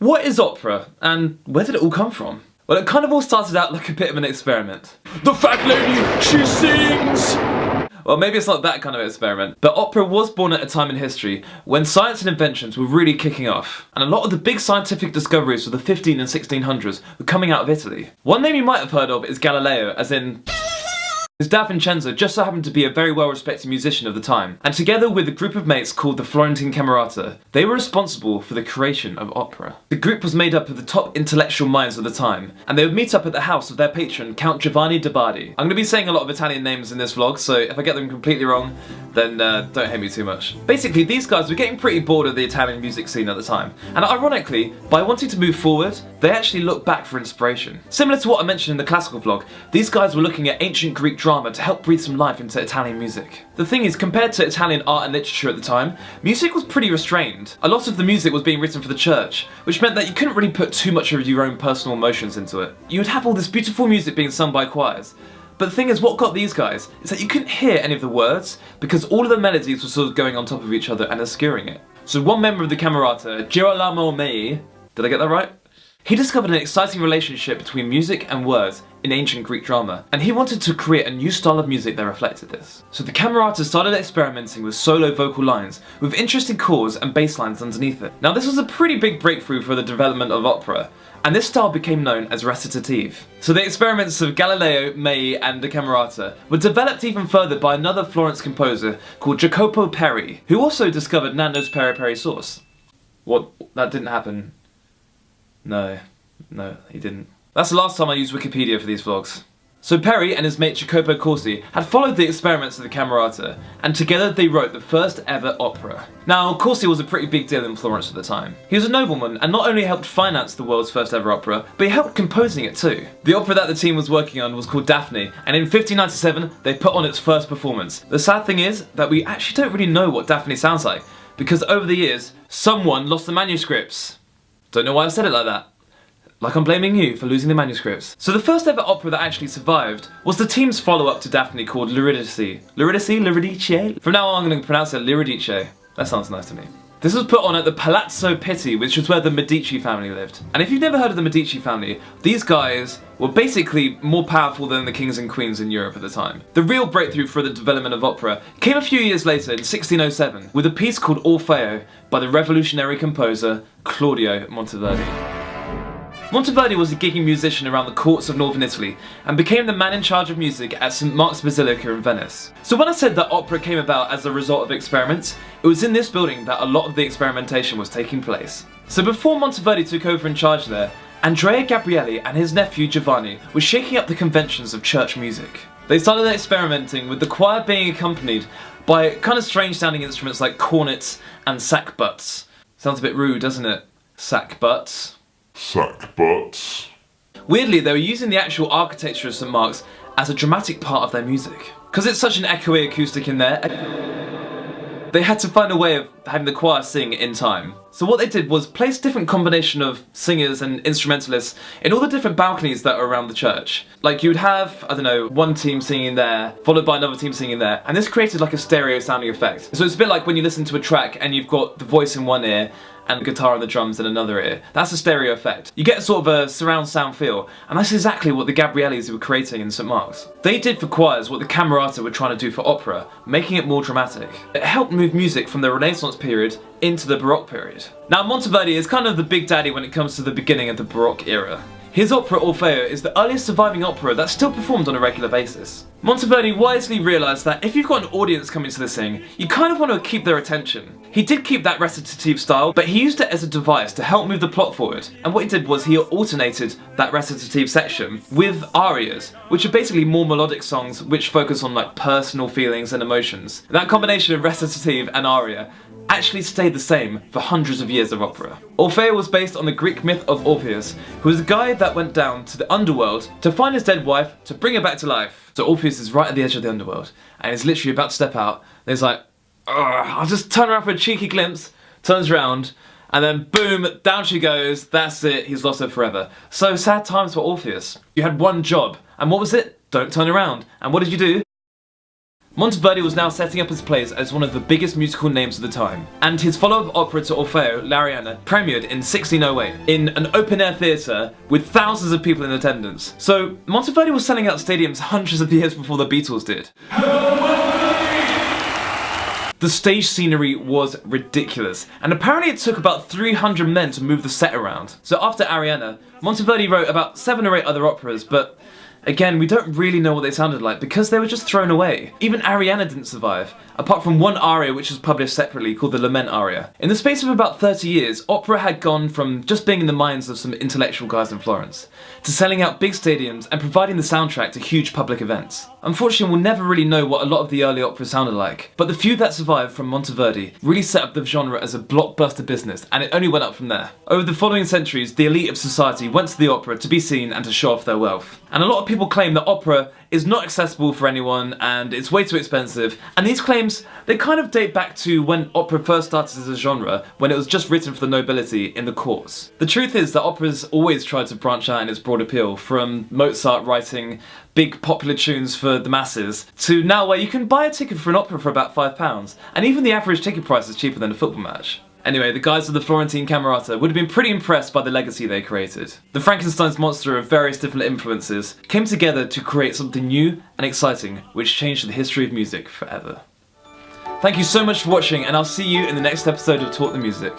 What is opera, and where did it all come from? Well, it kind of all started out like a bit of an experiment. The fat lady, she sings! Well, maybe it's not that kind of experiment, but opera was born at a time in history when science and inventions were really kicking off, and a lot of the big scientific discoveries of the 15 and 1600s were coming out of Italy. One name you might have heard of is Galileo, as in his dad Vincenzo just so happened to be a very well-respected musician of the time, and together with a group of mates called the Florentine Camerata, they were responsible for the creation of opera. The group was made up of the top intellectual minds of the time, and they would meet up at the house of their patron, Count Giovanni Ballroom. I'm going to be saying a lot of Italian names in this vlog, so if I get them completely wrong, then don't hate me too much. Basically, these guys were getting pretty bored of the Italian music scene at the time, and ironically, by wanting to move forward, they actually looked back for inspiration. Similar to what I mentioned in the classical vlog, these guys were looking at ancient Greek drama to help breathe some life into Italian music. The thing is, compared to Italian art and literature at the time, music was pretty restrained. A lot of the music was being written for the church, which meant that you couldn't really put too much of your own personal emotions into it. You would have all this beautiful music being sung by choirs, but the thing is, what got these guys is that you couldn't hear any of the words because all of the melodies were sort of going on top of each other and obscuring it. So one member of the Camerata, Girolamo Mai, did I get that right? He discovered an exciting relationship between music and words in ancient Greek drama, and he wanted to create a new style of music that reflected this. So the Camerata started experimenting with solo vocal lines, with interesting chords and bass lines underneath it. Now this was a pretty big breakthrough for the development of opera, and this style became known as recitative. So the experiments of Galileo, Mai and the Camerata were developed even further by another Florence composer called Jacopo Peri, who also discovered Nando's peri peri sauce. What? That didn't happen. No, he didn't. That's the last time I used Wikipedia for these vlogs. So Peri and his mate Jacopo Corsi had followed the experiments of the Camerata, and together they wrote the first ever opera. Now, Corsi was a pretty big deal in Florence at the time. He was a nobleman and not only helped finance the world's first ever opera, but he helped composing it too. The opera that the team was working on was called Daphne, and in 1597 they put on its first performance. The sad thing is that we actually don't really know what Daphne sounds like, because over the years, someone lost the manuscripts. Don't know why I said it like that. Like I'm blaming you for losing the manuscripts. So the first ever opera that actually survived was the team's follow-up to Daphne called L'Eurydice. L'Eurydice? From now on I'm going to pronounce it L'Eurydice. That sounds nice to me. This was put on at the Palazzo Pitti, which was where the Medici family lived. And if you've never heard of the Medici family, these guys were basically more powerful than the kings and queens in Europe at the time. The real breakthrough for the development of opera came a few years later in 1607 with a piece called Orfeo by the revolutionary composer Claudio Monteverdi. Monteverdi was a gigging musician around the courts of northern Italy and became the man in charge of music at St. Mark's Basilica in Venice. So when I said that opera came about as a result of experiments, it was in this building that a lot of the experimentation was taking place. So before Monteverdi took over in charge there, Andrea Gabrielli and his nephew Giovanni were shaking up the conventions of church music. They started experimenting with the choir being accompanied by kind of strange sounding instruments like cornets and sackbuts. Sounds a bit rude, doesn't it? Sackbuts. Sackbuts. Weirdly, they were using the actual architecture of St. Mark's as a dramatic part of their music. Because it's such an echoey acoustic in there, they had to find a way of having the choir sing in time. So what they did was place different combination of singers and instrumentalists in all the different balconies that are around the church. Like you would have, I don't know, one team singing there, followed by another team singing there, and this created like a stereo sounding effect. So it's a bit like when you listen to a track and you've got the voice in one ear and the guitar and the drums in another ear. That's a stereo effect. You get sort of a surround sound feel, and that's exactly what the Gabriellis were creating in St. Mark's. They did for choirs what the Camerata were trying to do for opera, making it more dramatic. It helped move music from the Renaissance period into the Baroque period. Now Monteverdi is kind of the big daddy when it comes to the beginning of the Baroque era. His opera Orfeo is the earliest surviving opera that's still performed on a regular basis. Monteverdi wisely realised that if you've got an audience coming to this thing, you kind of want to keep their attention. He did keep that recitative style, but he used it as a device to help move the plot forward. And what he did was he alternated that recitative section with arias, which are basically more melodic songs which focus on like personal feelings and emotions. That combination of recitative and aria actually stayed the same for hundreds of years of opera. Orfeo was based on the Greek myth of Orpheus, who was a guy that went down to the underworld to find his dead wife to bring her back to life. So Orpheus is right at the edge of the underworld, and he's literally about to step out, and he's like, I'll just turn around for a cheeky glimpse, turns around, and then boom, down she goes, that's it, he's lost her forever. So sad times for Orpheus. You had one job, and what was it? Don't turn around. And what did you do? Monteverdi was now setting up his plays as one of the biggest musical names of the time, and his follow-up opera to Orfeo, l'Arianna, premiered in 1608 in an open-air theatre with thousands of people in attendance. So Monteverdi was selling out stadiums hundreds of years before the Beatles did. The stage scenery was ridiculous, and apparently it took about 300 men to move the set around. So after Arianna, Monteverdi wrote about 7 or 8 other operas, but again, we don't really know what they sounded like because they were just thrown away. Even Arianna didn't survive, apart from one aria which was published separately called the Lament aria. In the space of about 30 years, opera had gone from just being in the minds of some intellectual guys in Florence to selling out big stadiums and providing the soundtrack to huge public events. Unfortunately, we'll never really know what a lot of the early operas sounded like, but the few that survived from Monteverdi really set up the genre as a blockbuster business, and it only went up from there. Over the following centuries, the elite of society went to the opera to be seen and to show off their wealth. And a lot of people claim that opera is not accessible for anyone and it's way too expensive, and these claims, they kind of date back to when opera first started as a genre, when it was just written for the nobility in the courts. The truth is that opera's always tried to branch out in its broad appeal, from Mozart writing big popular tunes for the masses, to now where you can buy a ticket for an opera for about £5, and even the average ticket price is cheaper than a football match. Anyway, the guys of the Florentine Camerata would have been pretty impressed by the legacy they created. The Frankenstein's monster of various different influences came together to create something new and exciting, which changed the history of music forever. Thank you so much for watching, and I'll see you in the next episode of Talk the Music.